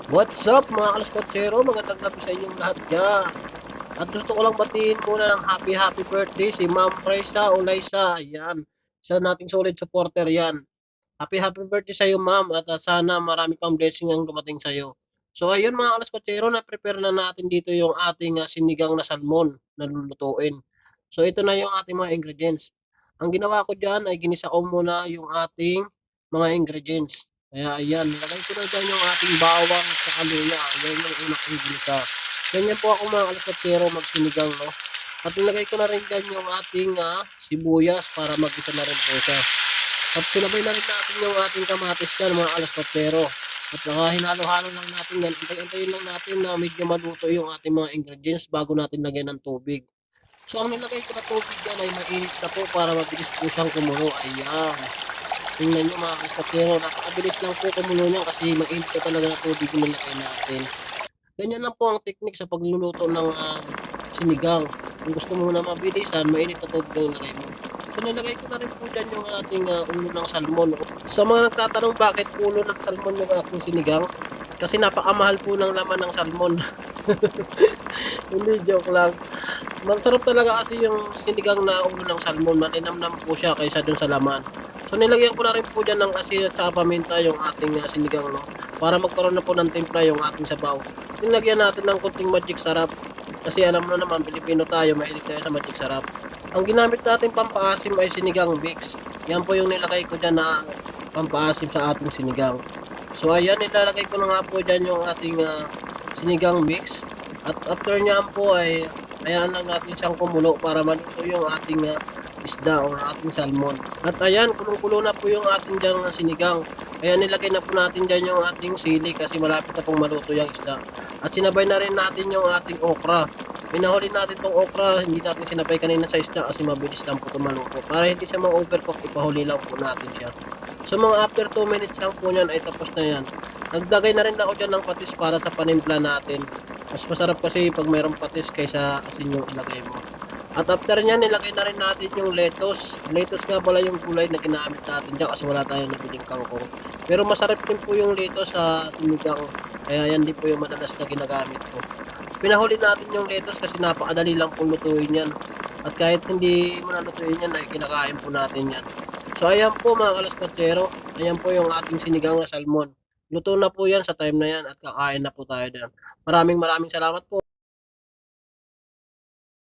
What's up mga kalaskotsero? Magandang gabi sa inyong lahat dyan. At gusto ko lang batiin muna ng happy birthday si Ma'am Raisa Olaysa. Yan. Isa nating solid supporter yan. Happy birthday sa iyo Ma'am at sana marami pang blessing ang dumating sa iyo. So ayun mga kalaskotsero, na-prepare na natin dito yung ating sinigang na salmon na lulutuin. So ito na yung ating mga ingredients. Ang ginawa ko dyan ay ginisa ko muna yung ating mga ingredients. Kaya ayan, nilagay ko na dyan yung ating bawang at saka luya. Ayan yung unang kong ginisa. Ganyan po ako mga kalaskotsero magsinigang, no? At nilagay ko na rin dyan yung ating sibuyas para mag-isa na rin po siya. At sinabay na rin natin yung ating kamatis dyan mga kalaskotsero. At hinalo-halo lang natin yan. Antayin lang natin na medyo maluto yung ating mga ingredients bago natin lagyan ng tubig. So ang nilagay ko na tubig dyan ay mainit na po para mabilis po siyang kumulo. Ayan. Tingnan nyo mga kaskapero, napakabilis lang po kumulo niyan kasi mainit pa talaga na tubig yung nilagay natin. Ganyan lang po ang technique sa pagluluto ng sinigang. Kung gusto mo na mabilisan, mainit na tubig ang nilagay mo. So nilagay ko na rin po dyan yung ating ulo ng salmon. Sa mga nagtatanong bakit ulo ng salmon yung ating sinigang, kasi napakamahal po ng laman ng salmon. Hindi, joke lang. Masarap talaga kasi yung sinigang na ulo ng salmon, malinamnam po siya kaysa dun sa laman. So nilagyan ko na rin po dyan ng asin at saka paminta yung ating sinigang, no, para magkaroon na po ng timpla yung ating sabaw. Nilagyan natin ng konting magic sarap kasi alam mo naman Pilipino tayo, mahilig tayo sa magic sarap. Ang ginamit natin pampaasim ay sinigang mix. Yan po yung nilagay ko dyan na pampaasim sa ating sinigang. So ayan, nilalagay ko na nga po dyan yung ating sinigang mix. At after niyan po ay hayaan lang natin siyang kumulo para maluto yung ating isda or ating salmon. At ayan, kulong-kulo na po yung ating dyan sinigang. Kaya nilagay na po natin dyan yung ating sili kasi malapit na pong maluto yung isda. At sinabay na rin natin yung ating okra. Pinahuli natin tong okra, hindi natin sinabay kanina sa isda kasi mabilis lang po maluto. Para hindi siya ma-overcook, ipahuli lang po natin siya. So mga after 2 minutes lang po niyan ay tapos na yan. Nagdagay na rin ako dyan ng patis para sa panimpla natin. Mas masarap kasi pag mayroong patis kaysa asin yung ilagay mo. At after nyan, nilagay na rin natin yung lettuce. Lettuce nga pala yung gulay na ginamit natin dyan kasi wala tayong nabiling kangkong. Pero masarap din po yung lettuce sa sinigang. Kaya yan din po yung madalas na ginagamit ko. Pinahuli natin yung lettuce kasi napakadali lang pong lutuin yan. At kahit hindi mo na lutuin yan, ay kinakain po natin yan. So ayan po mga kalaskotsero. Ayan po yung ating sinigang na salmon. Luto na po yan sa time na yan at kakain na po tayo dyan. Maraming salamat po.